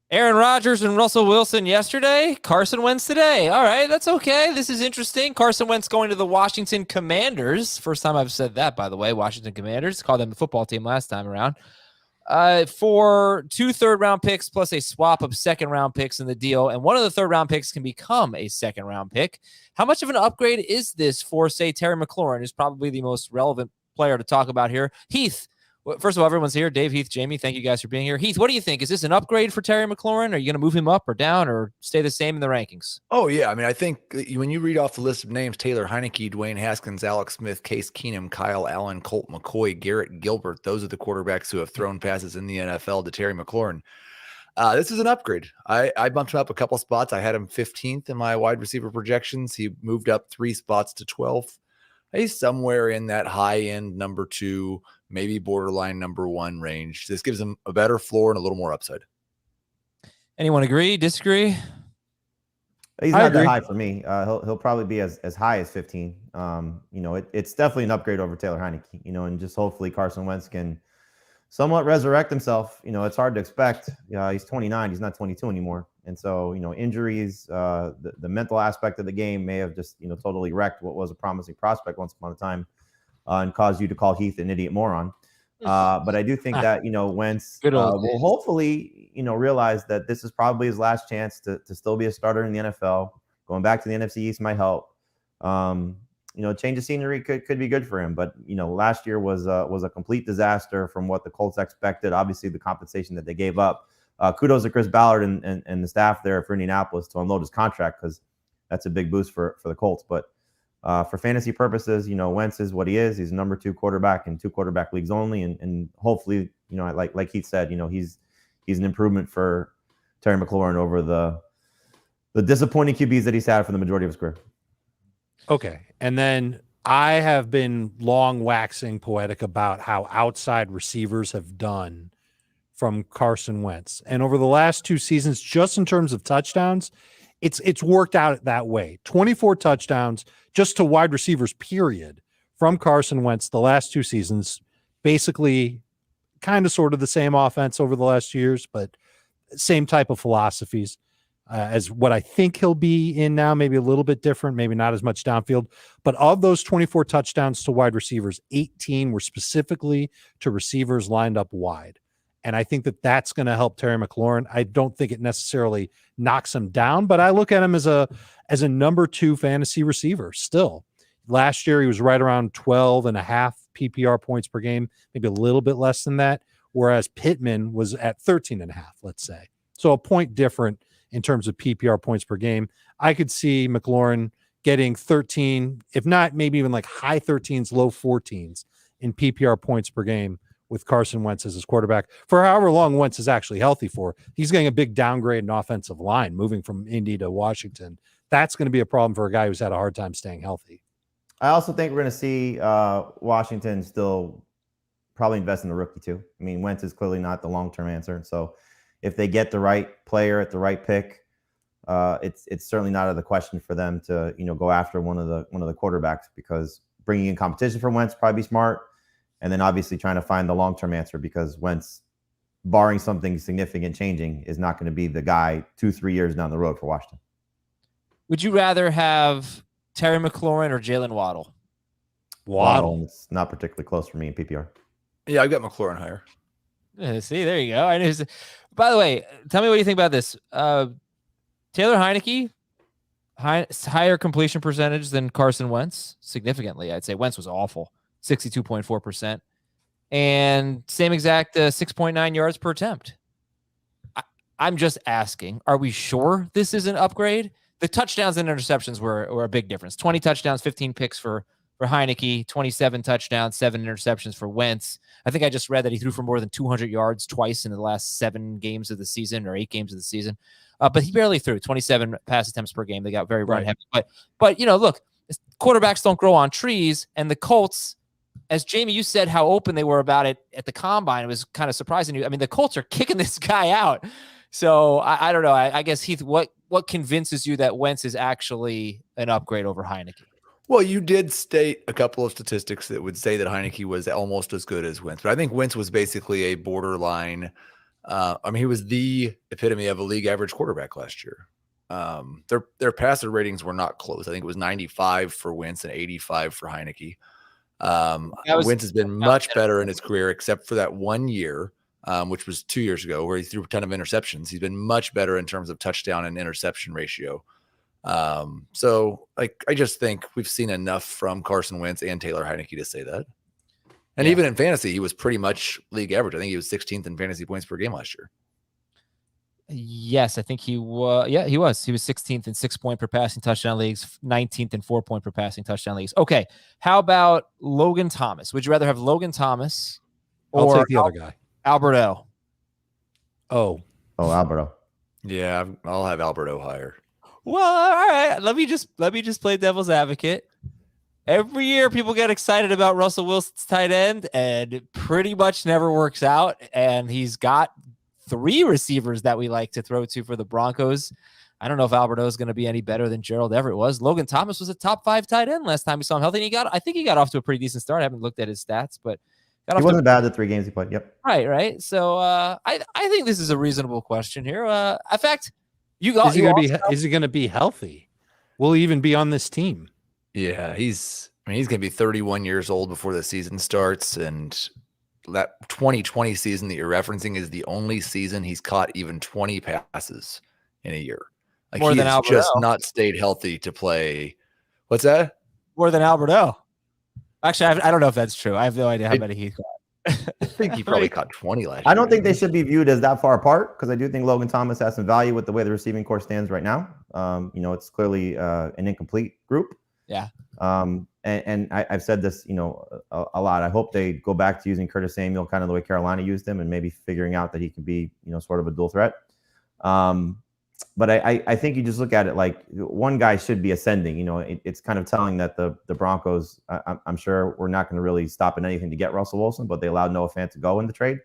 Aaron Rodgers and Russell Wilson yesterday. Carson Wentz today. All right, that's okay. This is interesting. Carson Wentz going to the Washington Commanders. First time I've said that, by the way. Washington Commanders. Called them the football team last time around. For 2 third-round picks plus a swap of second-round picks in the deal, and one of the third-round picks can become a second-round pick. How much of an upgrade is this for, say, Terry McLaurin, who's probably the most relevant player to talk about here? Heath, first of all, everyone's here. Dave, Heath, Jamie, thank you guys for being here. Heath, what do you think? Is this an upgrade for Terry McLaurin? Are you going to move him up or down or stay the same in the rankings? Oh, yeah. I mean, I think when you read off the list of names, Taylor Heineke, Dwayne Haskins, Alex Smith, Case Keenum, Kyle Allen, Colt McCoy, Garrett Gilbert, those are the quarterbacks who have thrown passes in the NFL to Terry McLaurin. This is an upgrade. I bumped him up a couple spots. I had him 15th in my wide receiver projections. He moved up 3 spots to 12th. He's somewhere in that high end number 2, maybe borderline number 1 range. This gives him a better floor and a little more upside. Anyone agree, disagree? He's not that high for me. He'll probably be as high as 15. It's definitely an upgrade over Taylor Heineke, and just hopefully Carson Wentz can somewhat resurrect himself. It's hard to expect. He's 29. He's not 22 anymore. And so, injuries, the mental aspect of the game may have just, totally wrecked what was a promising prospect once upon a time and caused you to call Heath an idiot moron. But I do think that, Wentz will hopefully, realize that this is probably his last chance to still be a starter in the NFL. Going back to the NFC East might help. Change of scenery could be good for him. But, last year was a complete disaster from what the Colts expected. Obviously, the compensation that they gave up. Kudos to Chris Ballard and the staff there for Indianapolis to unload his contract, because that's a big boost for the Colts. But for fantasy purposes, Wentz is what he is. He's number 2 quarterback in 2 quarterback leagues only. And hopefully, like Keith said, he's an improvement for Terry McLaurin over the disappointing QBs that he's had for the majority of his career. Okay. And then I have been long waxing poetic about how outside receivers have done from Carson Wentz. And over the last 2 seasons, just in terms of touchdowns, it's worked out that way. 24 touchdowns just to wide receivers, period, from Carson Wentz the last 2 seasons. Basically, kind of sort of the same offense over the last years, but same type of philosophies as what I think he'll be in now, maybe a little bit different, maybe not as much downfield. But of those 24 touchdowns to wide receivers, 18 were specifically to receivers lined up wide. And I think that that's going to help Terry McLaurin. I don't think it necessarily knocks him down, but I look at him as a number 2 fantasy receiver still. Last year, he was right around 12.5 PPR points per game, maybe a little bit less than that, whereas Pittman was at 13.5, let's say. So a point different in terms of PPR points per game. I could see McLaurin getting 13, if not maybe even like high 13s, low 14s in PPR points per game with Carson Wentz as his quarterback for however long Wentz is actually healthy for. He's getting a big downgrade in offensive line, moving from Indy to Washington. That's going to be a problem for a guy who's had a hard time staying healthy. I also think we're going to see Washington still probably invest in the rookie too. I mean, Wentz is clearly not the long-term answer. So if they get the right player at the right pick, it's certainly not out of the question for them to, go after one of the quarterbacks, because bringing in competition for Wentz probably be smart. And then obviously trying to find the long-term answer, because Wentz, barring something significant changing, is not going to be the guy 2-3 years down the road for Washington. Would you rather have Terry McLaurin or Jalen Waddle? Waddle. It's not particularly close for me in PPR. Yeah, I've got McLaurin higher. See, there you go. I knew. By the way, tell me what you think about this. Taylor Heineke, higher completion percentage than Carson Wentz, significantly. I'd say Wentz was awful. 62.4%, and same exact 6.9 yards per attempt. I'm just asking, are we sure this is an upgrade? The touchdowns and interceptions were a big difference. 20 touchdowns, 15 picks for Heineke, 27 touchdowns, 7 interceptions for Wentz. I think I just read that he threw for more than 200 yards twice in the last 7 games of the season, or 8 games of the season. But he barely threw 27 pass attempts per game. They got very run heavy. But look, quarterbacks don't grow on trees, and the Colts, as Jamie, you said how open they were about it at the combine. It was kind of surprising you. I mean, the Colts are kicking this guy out. So I don't know. I guess, Heath, what convinces you that Wentz is actually an upgrade over Heineke? Well, you did state a couple of statistics that would say that Heineke was almost as good as Wentz, but I think Wentz was basically a borderline I mean, he was the epitome of a league average quarterback last year. Their passer ratings were not close. I think it was 95 for Wentz and 85 for Heineke. Wentz has been much better in his career, except for that 1 year, which was 2 years ago, where he threw a ton of interceptions. He's been much better in terms of touchdown and interception ratio. So I just think we've seen enough from Carson Wentz and Taylor Heineke to say that. And even in fantasy, he was pretty much league average. I think he was 16th in fantasy points per game last year. Yes, I think he was. Yeah, he was. He was 16th in 6-point per passing touchdown leagues, 19th in 4-point per passing touchdown leagues. Okay, how about Logan Thomas? Would you rather have Logan Thomas or I'll take the other guy, Alberto? Oh, Alberto. Yeah, I'll have Alberto higher. Well, all right. Let me just play devil's advocate. Every year, people get excited about Russell Wilson's tight end, and it pretty much never works out. And he's got 3 receivers that we like to throw to for the Broncos. I don't know if Alberto is going to be any better than Gerald Everett was. Logan Thomas was a top 5 tight end last time we saw him healthy. And I think he got off to a pretty decent start. I haven't looked at his stats, but he wasn't bad the 3 games he played. Yep. Right. So I think this is a reasonable question here. In fact, is he going to be healthy? Will he even be on this team? Yeah, he's going to be 31 years old before the season starts, and that 2020 season that you're referencing is the only season he's caught even 20 passes in a year. Like, more than he's Alberto. Just not stayed healthy to play. What's that? More than Alberto. Actually, I don't know if that's true. I have no idea how many he caught. I think he probably caught 20 last year. I don't think they should be viewed as that far apart, because I do think Logan Thomas has some value with the way the receiving core stands right now. It's clearly an incomplete group. Yeah. And I've said this, a lot. I hope they go back to using Curtis Samuel kind of the way Carolina used him, and maybe figuring out that he can be, sort of a dual threat. But I think you just look at it like one guy should be ascending. It's kind of telling that the Broncos, I'm sure, we're not going to really stop at anything to get Russell Wilson, but they allowed Noah Fant to go in the trade,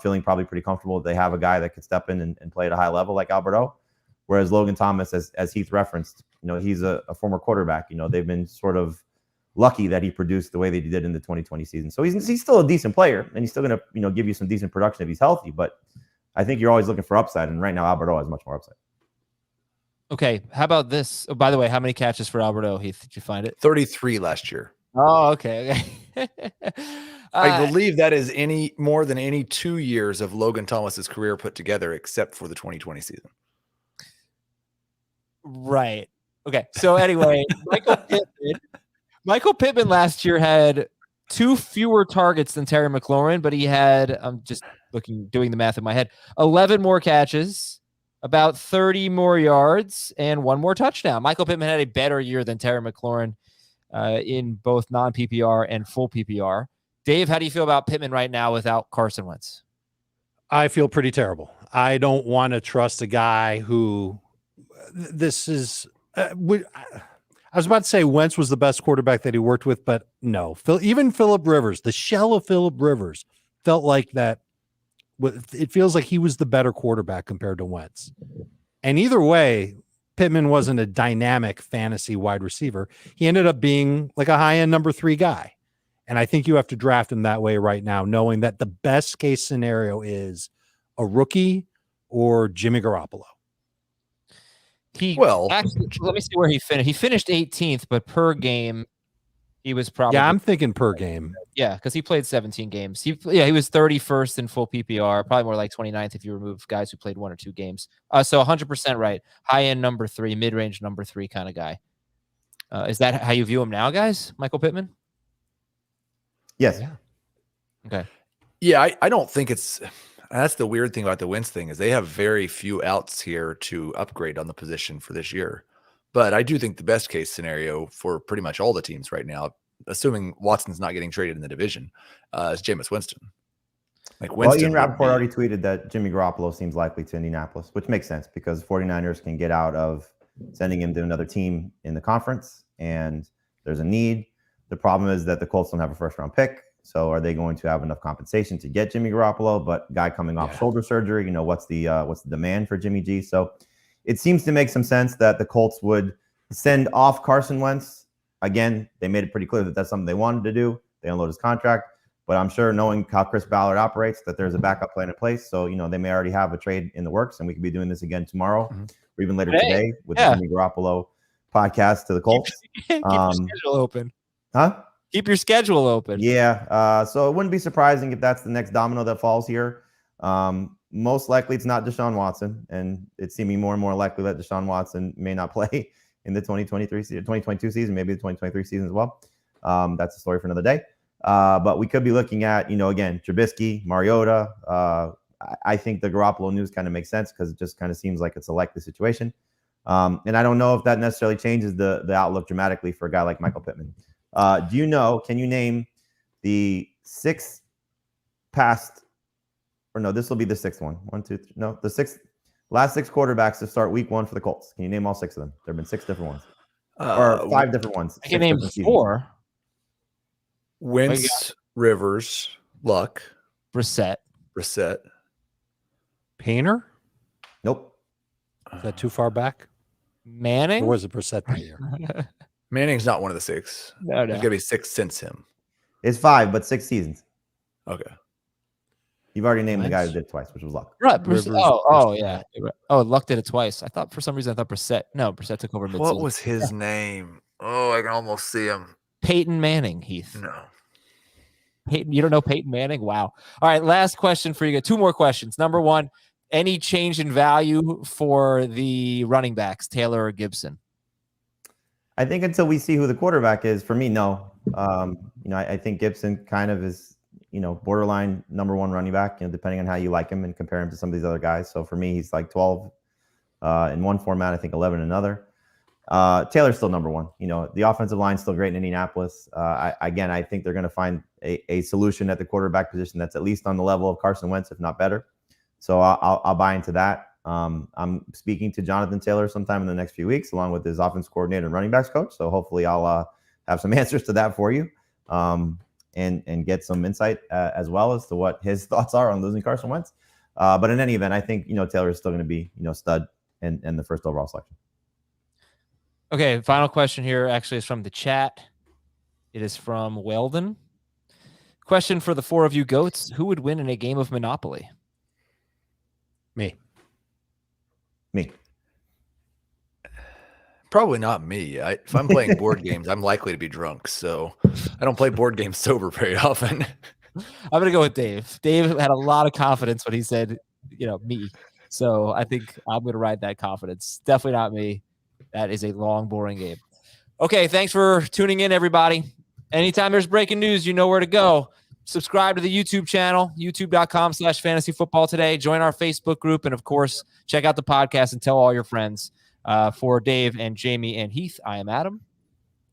feeling probably pretty comfortable that they have a guy that could step in and play at a high level like Alberto. Whereas Logan Thomas, as Heath referenced, he's a former quarterback. They've been sort of lucky that he produced the way that he did in the 2020 season. So he's still a decent player, and he's still going to give you some decent production if he's healthy. But I think you're always looking for upside, and right now Alberto has much more upside. Okay, how about this? Oh, by the way, how many catches for Alberto, Heath? Did you find it? 33 last year. Oh, okay. I believe that is more than any 2 years of Logan Thomas's career put together, except for the 2020 season. Right. Okay. So anyway, Michael Pittman last year had 2 fewer targets than Terry McLaurin, but he had, I'm just doing the math in my head, 11 more catches, about 30 more yards, and 1 more touchdown. Michael Pittman had a better year than Terry McLaurin in both non-PPR and full PPR. Dave, how do you feel about Pittman right now without Carson Wentz? I feel pretty terrible. I don't want to trust a guy who this is I was about to say Wentz was the best quarterback that he worked with, but no. Even Phillip Rivers, the shell of Phillip Rivers, felt like that. It feels like he was the better quarterback compared to Wentz. And either way, Pittman wasn't a dynamic fantasy wide receiver. He ended up being like a high-end number 3 guy. And I think you have to draft him that way right now, knowing that the best case scenario is a rookie or Jimmy Garoppolo. Actually, let me see where he finished. He finished 18th, but per game, he was probably. Yeah, I'm thinking per game. Yeah, because he played 17 games. He was 31st in full PPR, probably more like 29th if you remove guys who played 1 or 2 games. So 100% right. High end number 3, mid range number 3 kind of guy. Is that how you view him now, guys? Michael Pittman? Yes. Yeah. Okay. Yeah, I don't think it's. That's the weird thing about the Wentz thing is they have very few outs here to upgrade on the position for this year. But I do think the best case scenario for pretty much all the teams right now, assuming Watson's not getting traded in the division, is Jameis Winston. Ian Rappaport already tweeted that Jimmy Garoppolo seems likely to Indianapolis, which makes sense because 49ers can get out of sending him to another team in the conference, and there's a need. The problem is that the Colts don't have a first-round pick. So are they going to have enough compensation to get Jimmy Garoppolo? But guy coming off shoulder surgery, what's the demand for Jimmy G? So it seems to make some sense that the Colts would send off Carson Wentz. Again, they made it pretty clear that that's something they wanted to do. They unload his contract. But I'm sure, knowing how Chris Ballard operates, that there's a backup plan in place. So, they may already have a trade in the works, and we could be doing this again tomorrow or even later today with the Jimmy Garoppolo podcast to the Colts. Keep your schedule open. Huh? Keep your schedule open. Yeah. So it wouldn't be surprising if that's the next domino that falls here. Most likely it's not Deshaun Watson, and it's seeming more and more likely that Deshaun Watson may not play in the 2022 season, maybe the 2023 season as well. That's a story for another day. But we could be looking at, again, Trubisky, Mariota. I think the Garoppolo news kind of makes sense because it just kind of seems like it's a likely situation. And I don't know if that necessarily changes the outlook dramatically for a guy like Michael Pittman. Can you name the this will be the sixth one. Last six quarterbacks to start week 1 for the Colts. Can you name all 6 of them? There have been 6 different ones. Or 5 different ones. I can name 4. Wentz, Rivers, Luck, Brissett. Painter? Nope. Is that too far back? Manning? Or was it Brissett that year? Manning's not one of the 6. No. There's gonna be 6 since him. It's 5, but 6 seasons. Okay. You've already named the guy who did it twice, which was Luck. Right. Yeah. Oh, Luck did it twice. For some reason I thought Brissett. No, Brissett took over mid-season. What was his name? Oh, I can almost see him. Peyton Manning, Heath. No. Peyton, you don't know Peyton Manning? Wow. All right, last question for you. 2 more questions. Number 1, any change in value for the running backs, Taylor or Gibson? I think until we see who the quarterback is, for me, no. I think Gibson kind of is, borderline number 1 running back, depending on how you like him and compare him to some of these other guys. So for me, he's like 12 in one format, I think 11 in another. Taylor's still number 1. The offensive line's still great in Indianapolis. I think they're going to find a solution at the quarterback position that's at least on the level of Carson Wentz, if not better. So I'll buy into that. I'm speaking to Jonathan Taylor sometime in the next few weeks, along with his offense coordinator and running backs coach. So hopefully I'll have some answers to that for you, and get some insight as well as to what his thoughts are on losing Carson Wentz. But in any event, I think Taylor is still going to be stud and the first overall selection. Okay, final question here actually is from the chat. It is from Weldon. Question for the 4 of you goats: who would win in a game of Monopoly? Me. Probably not me. If I'm playing board games, I'm likely to be drunk. So I don't play board games sober very often. I'm going to go with Dave. Dave had a lot of confidence when he said, me. So I think I'm going to ride that confidence. Definitely not me. That is a long, boring game. Okay, thanks for tuning in, everybody. Anytime there's breaking news, you know where to go. Subscribe to the YouTube channel, youtube.com/fantasyfootballtoday. Join our Facebook group. And, of course, check out the podcast and tell all your friends. For Dave and Jamie and Heath, I am Adam.